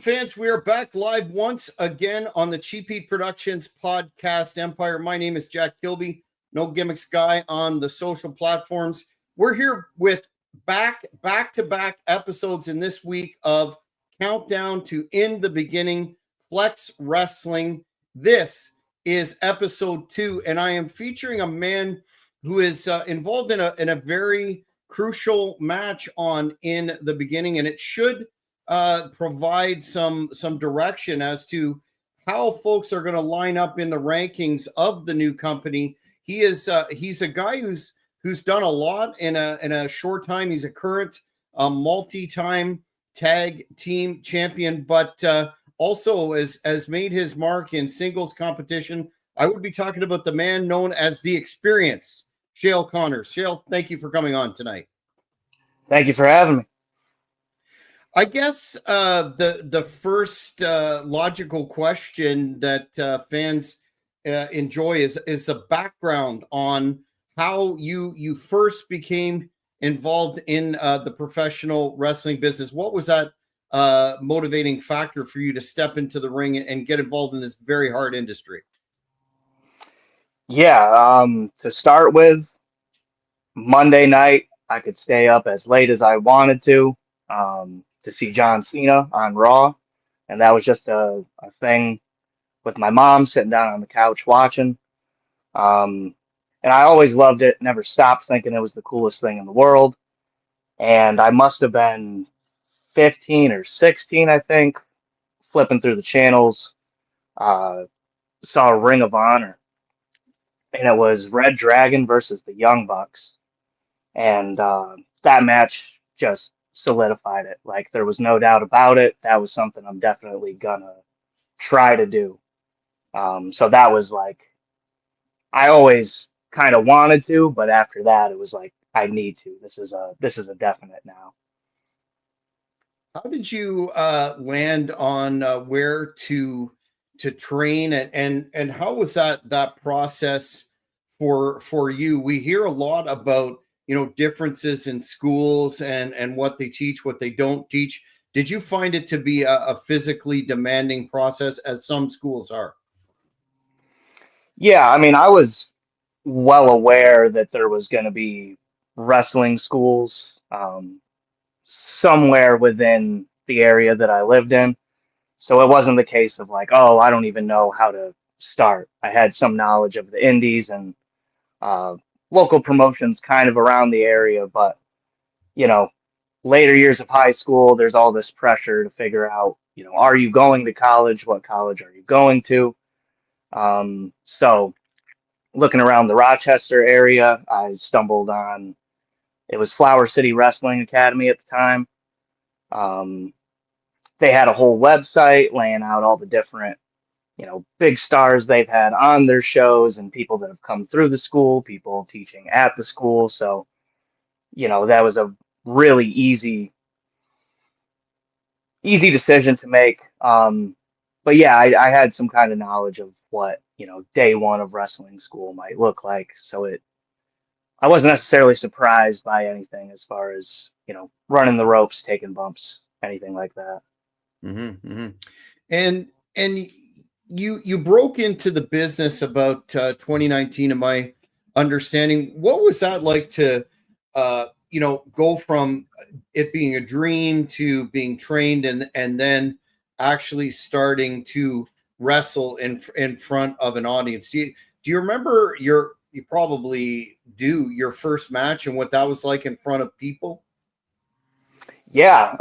fans. We are back live once again on the Cheap Heat Productions podcast empire. My name is Jack Kilby, no gimmicks guy on the social platforms. We're here with back-to-back episodes in this week of Countdown to In the Beginning, Flex Wrestling. This is episode 2, and I am featuring a man who is involved in a very crucial match on In the Beginning, and it should provide some direction as to how folks are going to line up in the rankings of the new company. He's a guy who's done a lot in a short time. He's a current multi-time tag team champion, but also has made his mark in singles competition. I would be talking about the man known as The Experience, Chael Connors. Chael, thank you for coming on tonight. Thank you for having me. I guess the first logical question that fans enjoy is the background on how you first became involved in the professional wrestling business. What was that motivating factor for you to step into the ring and get involved in this very hard industry? Yeah, to start with, Monday night, I could stay up as late as I wanted to see John Cena on Raw. And that was just a thing with my mom sitting down on the couch watching. And I always loved it, never stopped thinking it was the coolest thing in the world. And I must have been 15 or 16, I think, flipping through the channels, saw Ring of Honor, and it was Red Dragon versus the Young Bucks. And that match just solidified it. Like, there was no doubt about it. That was something I'm definitely gonna try to do. So that was like, I always kind of wanted to, but after that, it was like, I need to. This is a definite now. How did you land on where to train, and how was that process for you? We hear a lot about differences in schools and what they teach, what they don't teach. Did you find it to be a physically demanding process, as some schools are? Yeah, I mean, I was well aware that there was going to be wrestling schools somewhere within the area that I lived in. So it wasn't the case of like, oh, I don't even know how to start. I had some knowledge of the indies and uh, local promotions kind of around the area, but you know, later years of high school, there's all this pressure to figure out, are you going to college? What college are you going to? So looking around the Rochester area, I stumbled on, it was Flower City Wrestling Academy at the time. Um, they had a whole website laying out all the different, big stars they've had on their shows and people that have come through the school, people teaching at the school. So, that was a really easy decision to make. But yeah, I had some kind of knowledge of what, day one of wrestling school might look like. So I wasn't necessarily surprised by anything as far as, running the ropes, taking bumps, anything like that. Mm-hmm, mm-hmm. And you broke into the business about 2019, in my understanding. What was that like to go from it being a dream to being trained and then actually starting to wrestle in front of an audience? Do you remember you probably do, your first match and what that was like in front of people? Yeah,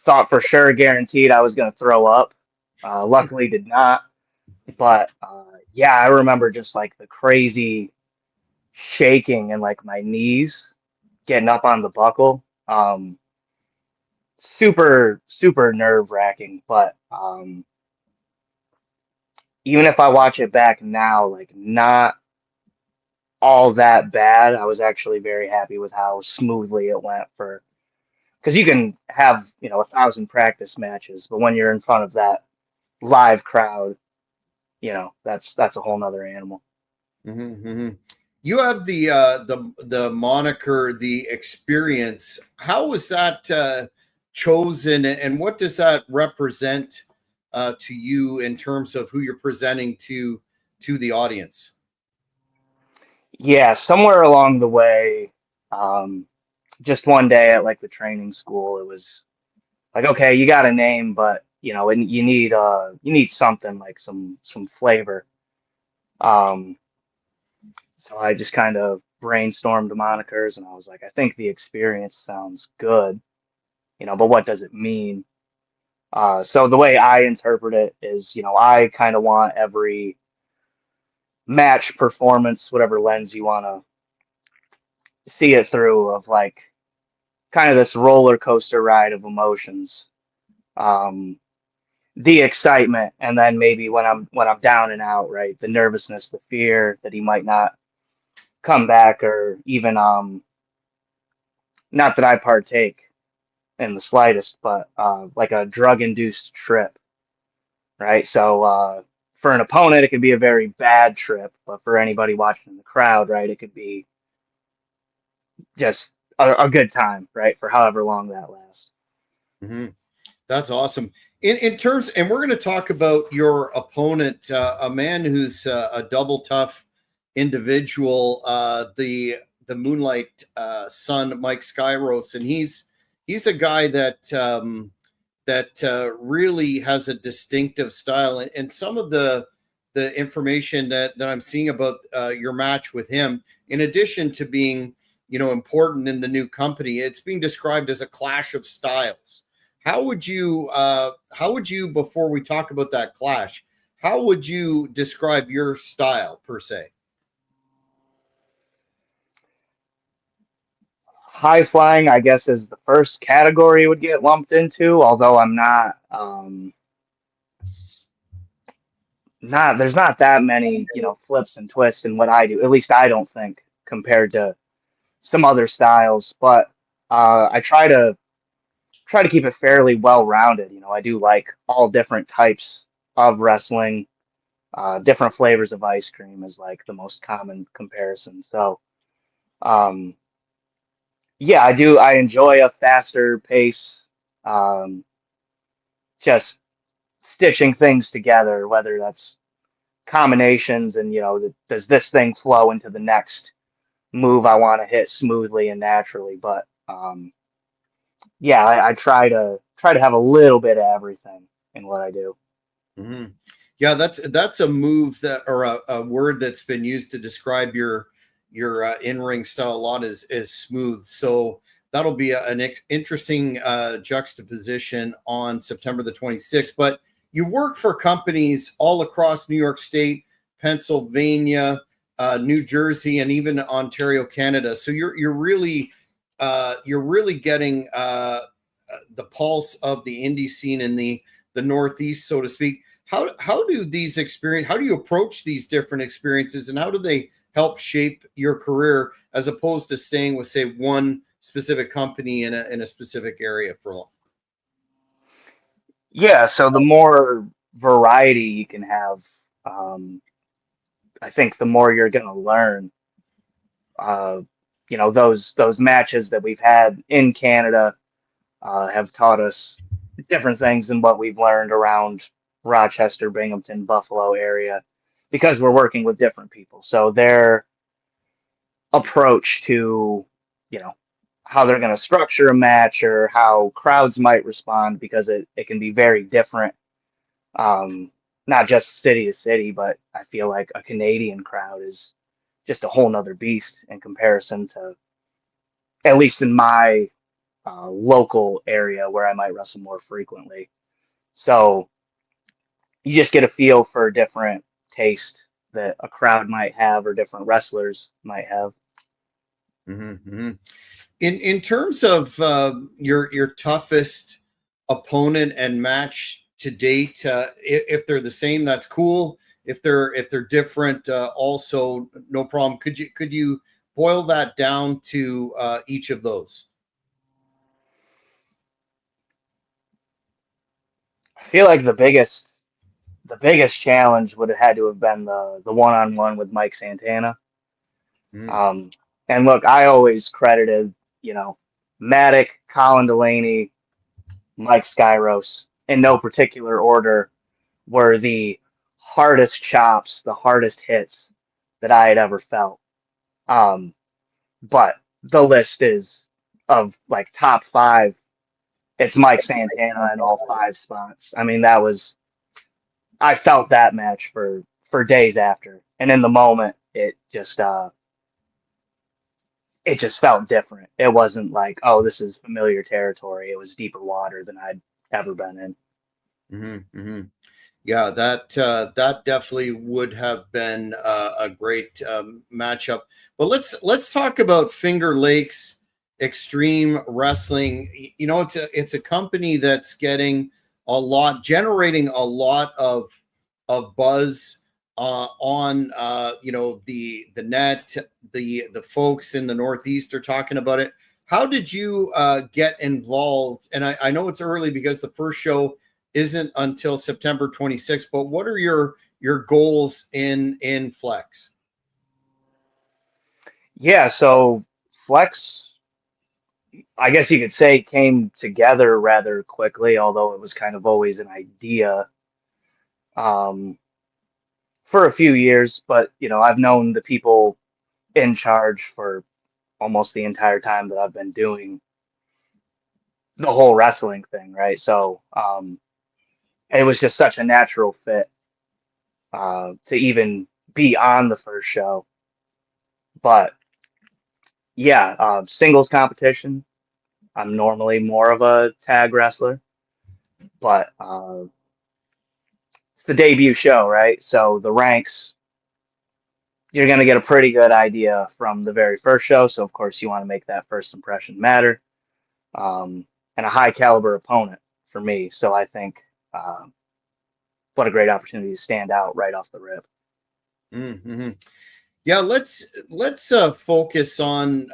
thought for sure guaranteed I was going to throw up. Luckily did not. But yeah, I remember just like the crazy shaking and like my knees getting up on the buckle. Super, super nerve wracking. But even if I watch it back now, like not all that bad. I was actually very happy with how smoothly it went because you can have, 1,000 practice matches, but when you're in front of that live crowd, that's a whole nother animal. Mm-hmm, mm-hmm. You have the moniker, The Experience. How was that chosen, and what does that represent to you in terms of who you're presenting to the audience? Yeah, somewhere along the way, um, just one day at like the training school, it was like, okay, you got a name, but and you need something like some flavor. Um, so I just kind of brainstormed monikers, and I was like, I think the experience sounds good, but what does it mean? So the way I interpret it is, I kind of want every match performance, whatever lens you want to see it through, of like kind of this roller coaster ride of emotions. Um, the excitement, and then maybe when I'm down and out, right? The nervousness, the fear that he might not come back, or even not that I partake in the slightest, but like a drug induced trip, right? So for an opponent, it could be a very bad trip, but for anybody watching in the crowd, right, it could be just a good time, right, for however long that lasts. Mm-hmm. That's awesome. In terms, and we're going to talk about your opponent, a man who's a double tough individual, the Moonlight son, Mike Skyros, and he's a guy that really has a distinctive style, and some of the information that I'm seeing about your match with him, in addition to being important in the new company, it's being described as a clash of styles. How would you, before we talk about that clash, how would you describe your style per se? High flying, I guess, is the first category it would get lumped into, although I'm not there's not that many, flips and twists in what I do. At least I don't think, compared to some other styles. But I try to keep it fairly well rounded. I do like all different types of wrestling. Different flavors of ice cream is like the most common comparison. So um, yeah, I do. I enjoy a faster pace. Um, just stitching things together, whether that's combinations and does this thing flow into the next move I want to hit smoothly and naturally. But yeah, I try to have a little bit of everything in what I do. Hmm. Yeah, that's a move that, or a word that's been used to describe your in ring style a lot, is smooth. So that'll be an interesting juxtaposition on September the 26th. But you work for companies all across New York State, Pennsylvania, New Jersey, and even Ontario, Canada. So you're really getting the pulse of the indie scene in the Northeast, so to speak. How do you approach these different experiences, and how do they help shape your career, as opposed to staying with, say, one specific company in a specific area for long? Yeah, so the more variety you can have, um, I think the more you're going to learn. Uh, those matches that we've had in Canada have taught us different things than what we've learned around Rochester, Binghamton, Buffalo area, because we're working with different people. So their approach to, you know, how they're going to structure a match, or how crowds might respond, because it can be very different, um, not just city to city, but I feel like a Canadian crowd is just a whole nother beast in comparison to, at least in my local area where I might wrestle more frequently. So you just get a feel for different taste that a crowd might have, or different wrestlers might have. Mm-hmm. In terms of your toughest opponent and match to date, if they're the same, that's cool. If they're different, also no problem. Could you boil that down to each of those? I feel like the biggest challenge would have had to have been the one-on-one with Mike Santana. Mm-hmm. Um, and look, I always credited, Matic, Colin Delaney, Mike Skyros, in no particular order, were the hardest chops, the hardest hits that I had ever felt. Um, but the list is of like top five. It's Mike Santana in all five spots. I mean, I felt that match for days after, and in the moment, it just felt different. It wasn't like, oh, this is familiar territory. It was deeper water than I'd ever been in. Mm-hmm. Yeah, that definitely would have been a great matchup. But let's talk about Finger Lakes Extreme Wrestling. You know, it's a company that's generating a lot of buzz on the net. The folks in the Northeast are talking about it. How did you get involved? And I know it's early because the first show isn't until September 26th, but what are your goals in Flex? Yeah, so Flex, I guess you could say, came together rather quickly, although it was kind of always an idea um, for a few years. But I've known the people in charge for almost the entire time that I've been doing the whole wrestling thing, right? So it was just such a natural fit to even be on the first show. But yeah, singles competition. I'm normally more of a tag wrestler, but it's the debut show, right? So the ranks, you're going to get a pretty good idea from the very first show. So, of course, you want to make that first impression matter, and a high caliber opponent for me. So I think what a great opportunity to stand out right off the rip. Mm-hmm. Yeah, let's focus on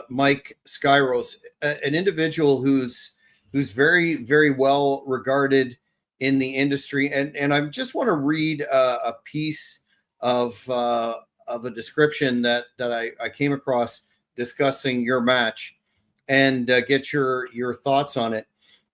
Mike Skyros, an individual who's very very well regarded in the industry, and I just want to read a piece of a description that I came across discussing your match, and get your thoughts on it.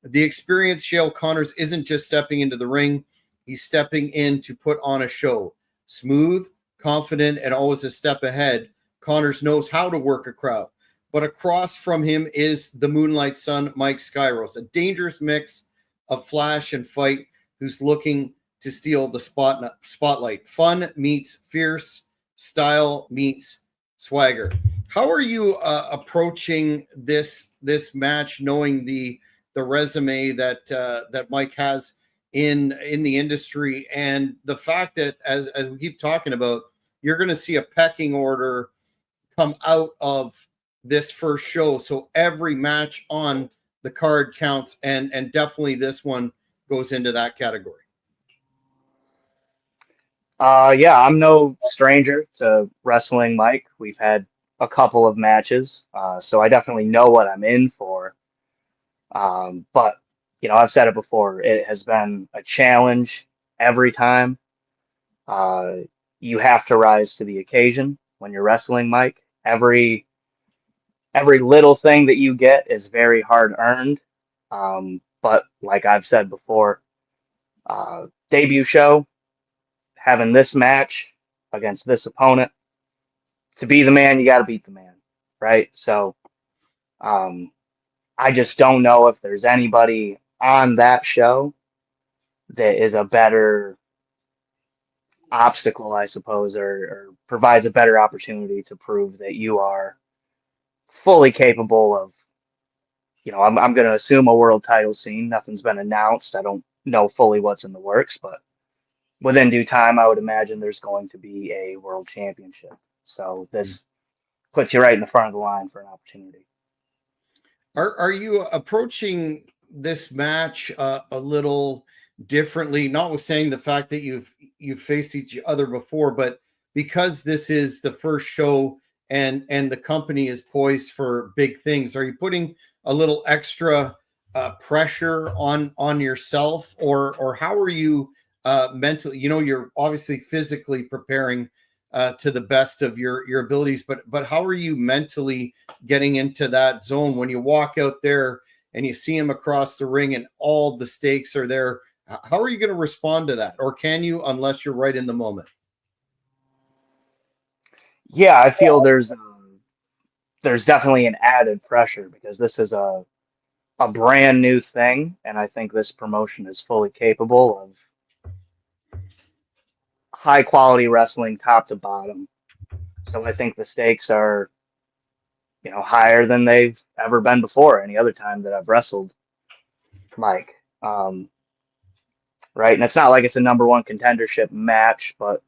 The experienced Chael Connors isn't just stepping into the ring; he's stepping in to put on a show. Smooth, confident, and always a step ahead, Connors knows how to work a crowd. But across from him is the Moonlight Sun, Mike Skyros, a dangerous mix of flash and fight who's looking to steal the spotlight. Fun meets fierce, style meets swagger. How are you approaching this match, knowing the resume that Mike has in the industry, and the fact that as we keep talking about, you're going to see a pecking order come out of this first show, so every match on the card counts, and definitely this one goes into that category. Yeah, I'm no stranger to wrestling Mike. We've had a couple of matches, so I definitely know what I'm in for. But I've said it before. It has been a challenge every time. Uh, you have to rise to the occasion when you're wrestling Mike. Every little thing that you get is very hard earned. But like I've said before, debut show, having this match against this opponent, to be the man, you got to beat the man, right? So um, I just don't know if there's anybody on that show that is a better obstacle, I suppose, or provides a better opportunity to prove that you are fully capable of, I'm going to assume a world title scene. Nothing's been announced. I don't know fully what's in the works, but within due time, I would imagine there's going to be a world championship. So this puts you right in the front of the line for an opportunity. Are you approaching this match a little differently, notwithstanding the fact that you've faced each other before, but because this is the first show and the company is poised for big things, are you putting a little extra pressure on yourself, or how are you mentally? You're obviously physically preparing to the best of your abilities, but how are you mentally getting into that zone when you walk out there and you see him across the ring and all the stakes are there. How are you going to respond to that? Or can you, unless you're right in the moment? Yeah, I feel there's definitely an added pressure because this is a brand new thing, and I think this promotion is fully capable of high quality wrestling top to bottom. So I think the stakes are, higher than they've ever been before any other time that I've wrestled Mike. Um, right? And it's not like it's a number one contendership match, but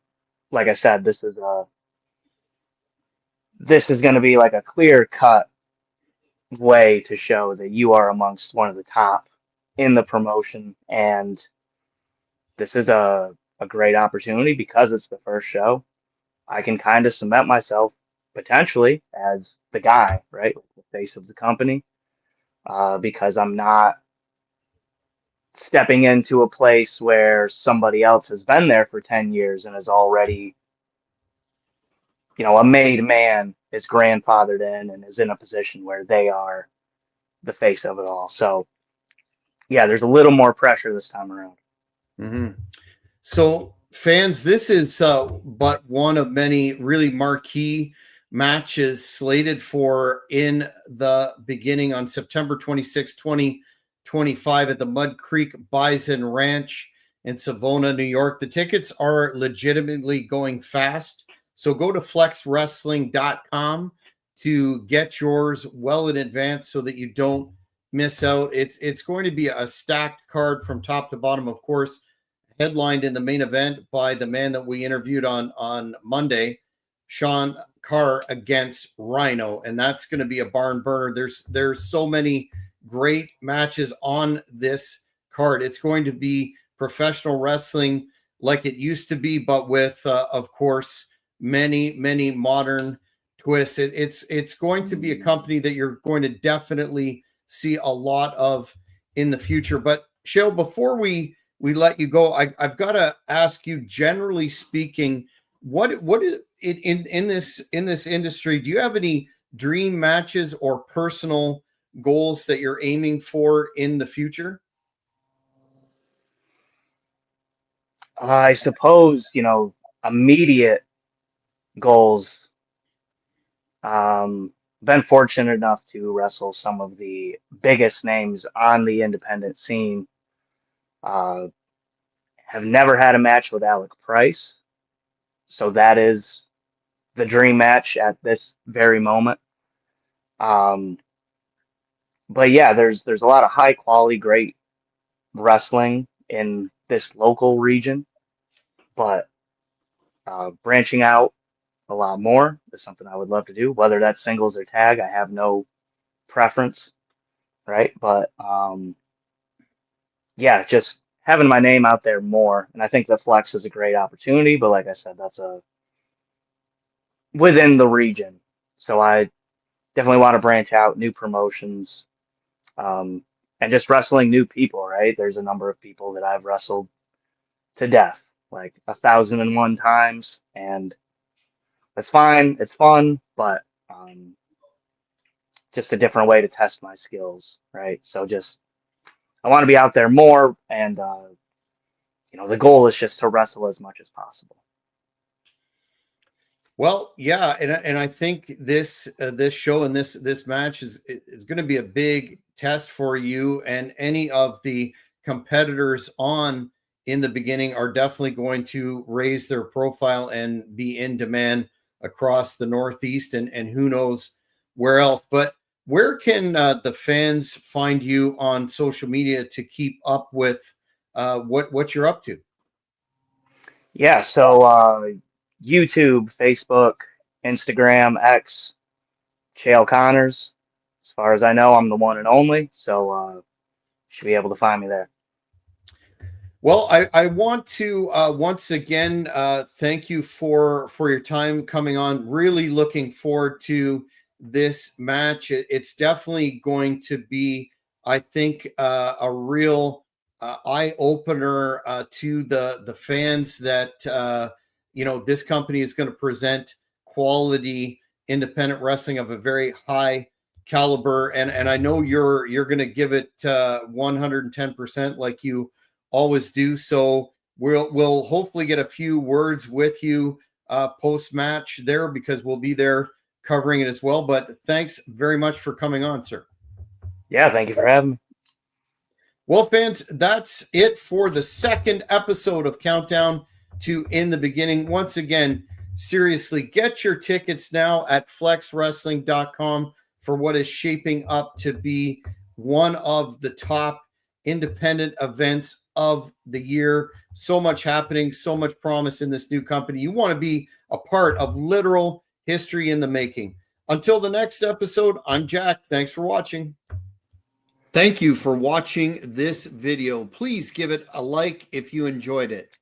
like I said, this is going to be like a clear cut way to show that you are amongst one of the top in the promotion, and this is a great opportunity because it's the first show. I can kind of cement myself potentially as the guy, right, the face of the company, because I'm not stepping into a place where somebody else has been there for 10 years and is already, a made man is grandfathered in and is in a position where they are the face of it all. So, yeah, there's a little more pressure this time around. Mm-hmm. So, fans, this is but one of many really marquee matches slated for in the beginning on September 26, 2025 at the Mud Creek Bison Ranch in Savona, New York. The tickets are legitimately going fast. So go to flexwrestling.com to get yours well in advance so that you don't miss out. It's going to be a stacked card from top to bottom, of course, headlined in the main event by the man that we interviewed on Monday, Sean Carr against Rhino, and that's going to be a barn burner. There's so many great matches on this card. It's going to be professional wrestling like it used to be, but with of course many modern twists. It's going to be a company that you're going to definitely see a lot of in the future. But Chael, before we let you go, I've got to ask you, generally speaking, what is it in this industry? Do you have any dream matches or personal goals that you're aiming for in the future? I suppose, immediate goals. Been fortunate enough to wrestle some of the biggest names on the independent scene. Uh, have never had a match with Alec Price, so that is the dream match at this very moment. Um, but yeah, there's a lot of high quality, great wrestling in this local region, but branching out a lot more is something I would love to do. Whether that's singles or tag, I have no preference, right? But yeah, just having my name out there more, and I think the Flex is a great opportunity. But like I said, that's a within the region, so I definitely want to branch out, new promotions, um, and just wrestling new people, right? There's a number of people that I've wrestled to death, like 1,001 times, and that's fine. It's fun, but just a different way to test my skills, right? So just I want to be out there more, and the goal is just to wrestle as much as possible. Well, yeah, and I think this show and this match is going to be a big test for you, and any of the competitors on in the beginning are definitely going to raise their profile and be in demand across the Northeast and who knows where else. But where can the fans find you on social media to keep up with what you're up to? Yeah, so YouTube, Facebook, Instagram, X, Chael Connors. As far as I know, I'm the one and only, so should be able to find me there. Well, I want to once again thank you for your time coming on. Really looking forward to this match. It's definitely going to be, I think, a real eye opener to the fans that this company is going to present quality independent wrestling of a very high caliber, and I know you're going to give it 110% like you always do. So we'll hopefully get a few words with you post match there, because we'll be there covering it as well. But thanks very much for coming on, sir. Yeah, thank you for having me. Well, fans, that's it for the second episode of Countdown to In the Beginning. Once again, seriously, get your tickets now at flexwrestling.com for what is shaping up to be one of the top independent events of the year. So much happening, so much promise in this new company. You want to be a part of literal history in the making. Until the next episode, I'm Jack. Thanks for watching. Thank you for watching this video. Please give it a like if you enjoyed it.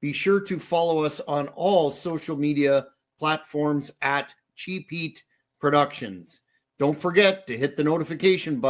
Be sure to follow us on all social media platforms at Cheap Heat Productions. Don't forget to hit the notification button.